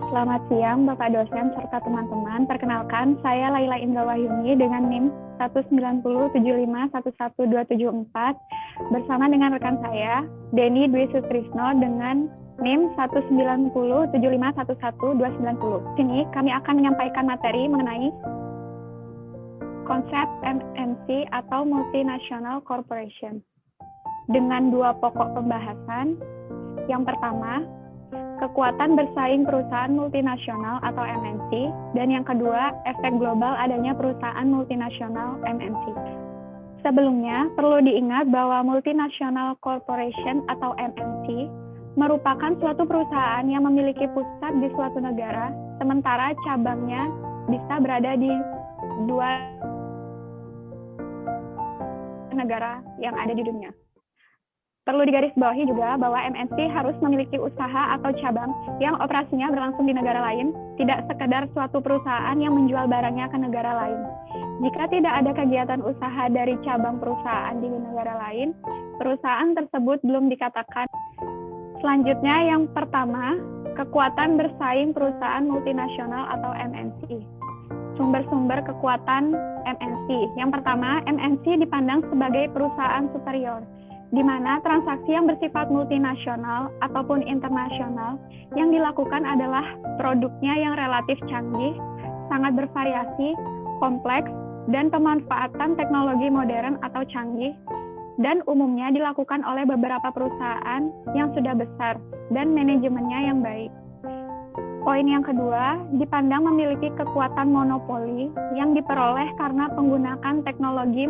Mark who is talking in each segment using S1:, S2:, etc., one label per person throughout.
S1: Selamat siang Bapak dosen serta teman-teman. Perkenalkan, saya Laila Indra Wahyuni dengan NIM 19075111274 bersama dengan rekan saya Denny Dwi Sutrisno dengan NIM 19075111290. Sini kami akan menyampaikan materi mengenai konsep MNC atau Multinational Corporation dengan dua pokok pembahasan. Yang pertama, kekuatan bersaing perusahaan multinasional atau MNC, dan yang kedua, efek global adanya perusahaan multinasional MNC. Sebelumnya, perlu diingat bahwa multinational corporation atau MNC merupakan suatu perusahaan yang memiliki pusat di suatu negara, sementara cabangnya bisa berada di dua negara yang ada di dunia. Perlu digarisbawahi juga bahwa MNC harus memiliki usaha atau cabang yang operasinya berlangsung di negara lain, tidak sekedar suatu perusahaan yang menjual barangnya ke negara lain. Jika tidak ada kegiatan usaha dari cabang perusahaan di negara lain, perusahaan tersebut belum dikatakan. Selanjutnya, yang pertama, kekuatan bersaing perusahaan multinasional atau MNC. Sumber-sumber kekuatan MNC. Yang pertama, MNC dipandang sebagai perusahaan superior, di mana transaksi yang bersifat multinasional ataupun internasional yang dilakukan adalah produknya yang relatif canggih, sangat bervariasi, kompleks, dan pemanfaatan teknologi modern atau canggih, dan umumnya dilakukan oleh beberapa perusahaan yang sudah besar dan manajemennya yang baik. Poin yang kedua, dipandang memiliki kekuatan monopoli yang diperoleh karena menggunakan teknologi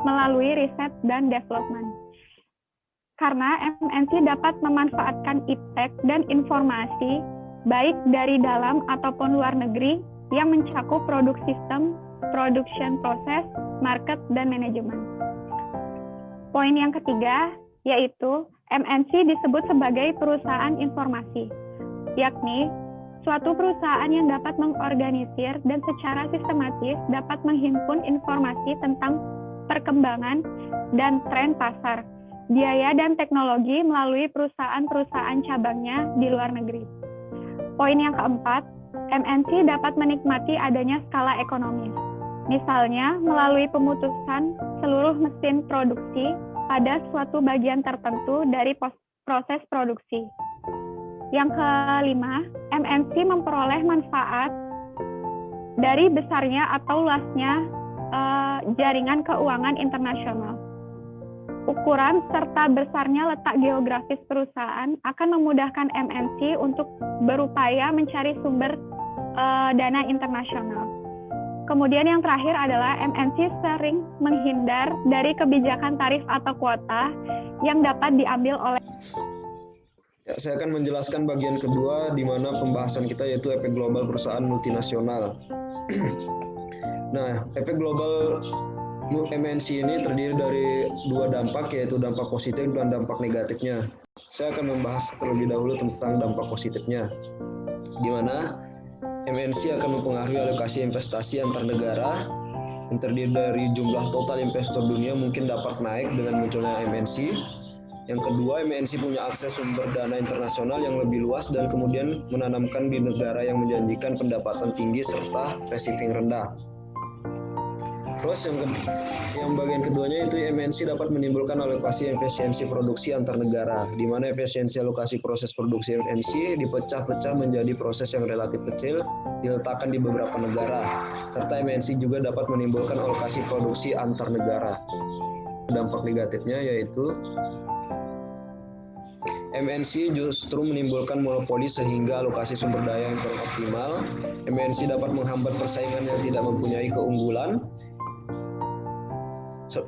S1: melalui riset dan development. Karena MNC dapat memanfaatkan iptek dan informasi baik dari dalam ataupun luar negeri yang mencakup produk sistem, production process, market, dan manajemen. Poin yang ketiga yaitu MNC disebut sebagai perusahaan informasi, yakni suatu perusahaan yang dapat mengorganisir dan secara sistematis dapat menghimpun informasi tentang perkembangan dan tren pasar, biaya dan teknologi melalui perusahaan-perusahaan cabangnya di luar negeri. Poin yang keempat, MNC dapat menikmati adanya skala ekonomis. Misalnya, melalui pemutusan seluruh mesin produksi pada suatu bagian tertentu dari proses produksi. Yang kelima, MNC memperoleh manfaat dari besarnya atau luasnya jaringan keuangan internasional. Ukuran serta besarnya letak geografis perusahaan akan memudahkan MNC untuk berupaya mencari sumber dana internasional. Kemudian yang terakhir adalah MNC sering menghindar dari kebijakan tarif atau kuota yang dapat diambil oleh.
S2: Ya, saya akan menjelaskan bagian kedua di mana pembahasan kita yaitu efek global perusahaan multinasional. Nah, efek global MNC ini terdiri dari dua dampak, yaitu dampak positif dan dampak negatifnya. Saya akan membahas terlebih dahulu tentang dampak positifnya, di mana MNC akan mempengaruhi alokasi investasi antar negara yang terdiri dari jumlah total investor dunia mungkin dapat naik dengan munculnya MNC. Yang kedua, MNC punya akses sumber dana internasional yang lebih luas dan kemudian menanamkan di negara yang menjanjikan pendapatan tinggi serta receiving rendah. Terus yang bagian keduanya itu MNC dapat menimbulkan alokasi efisiensi produksi antar negara, di mana efisiensi alokasi proses produksi MNC dipecah-pecah menjadi proses yang relatif kecil, diletakkan di beberapa negara, serta MNC juga dapat menimbulkan alokasi produksi antar negara. Dampak negatifnya yaitu MNC justru menimbulkan monopoli sehingga alokasi sumber daya yang kurang optimal. MNC dapat menghambat persaingan yang tidak mempunyai keunggulan.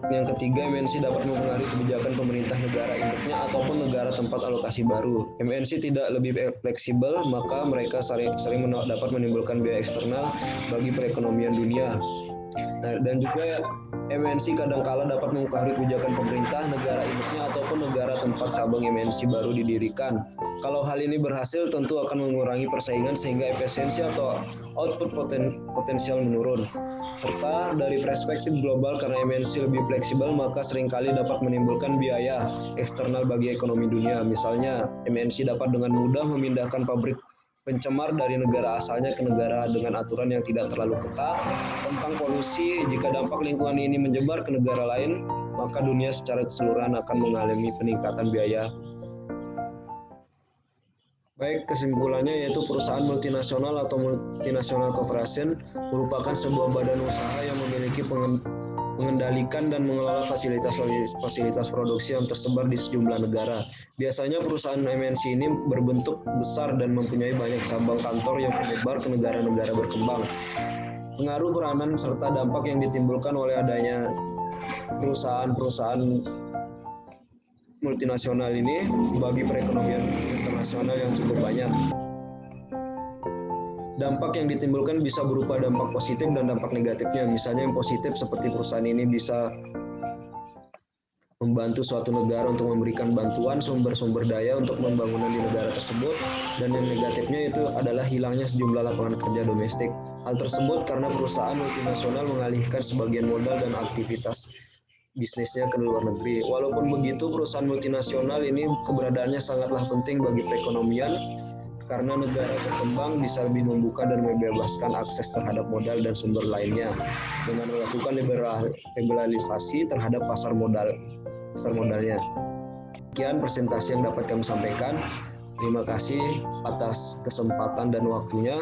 S2: Yang ketiga, MNC dapat mempengaruhi kebijakan pemerintah negara induknya ataupun negara tempat alokasi baru. MNC tidak lebih fleksibel, maka mereka sering dapat menimbulkan biaya eksternal bagi perekonomian dunia. Nah, dan juga MNC kadangkala dapat mempengaruhi kebijakan pemerintah, negara induknya ataupun negara tempat cabang MNC baru didirikan. Kalau hal ini berhasil, tentu akan mengurangi persaingan sehingga efisiensi atau output potensial menurun. Serta dari perspektif global, karena MNC lebih fleksibel, maka seringkali dapat menimbulkan biaya eksternal bagi ekonomi dunia. Misalnya, MNC dapat dengan mudah memindahkan pabrik pencemar dari negara asalnya ke negara dengan aturan yang tidak terlalu ketat. Tentang polusi, jika dampak lingkungan ini menyebar ke negara lain, maka dunia secara keseluruhan akan mengalami peningkatan biaya. Baik, kesimpulannya yaitu perusahaan multinasional atau multinational corporation merupakan sebuah badan usaha yang memiliki mengendalikan dan mengelola fasilitas produksi yang tersebar di sejumlah negara. Biasanya perusahaan MNC ini berbentuk besar dan mempunyai banyak cabang kantor yang menyebar ke negara-negara berkembang. Pengaruh, peranan, serta dampak yang ditimbulkan oleh adanya perusahaan-perusahaan multinasional ini bagi perekonomian internasional yang cukup banyak. Dampak yang ditimbulkan bisa berupa dampak positif dan dampak negatifnya. Misalnya yang positif seperti perusahaan ini bisa membantu suatu negara untuk memberikan bantuan sumber-sumber daya untuk pembangunan di negara tersebut, dan yang negatifnya itu adalah hilangnya sejumlah lapangan kerja domestik. Hal tersebut karena perusahaan multinasional mengalihkan sebagian modal dan aktivitas bisnisnya ke luar negeri. Walaupun begitu, perusahaan multinasional ini keberadaannya sangatlah penting bagi perekonomian, karena negara berkembang bisa lebih membuka dan membebaskan akses terhadap modal dan sumber lainnya dengan melakukan liberalisasi terhadap pasar modalnya. Sekian presentasi yang dapat kami sampaikan. Terima kasih atas kesempatan dan waktunya.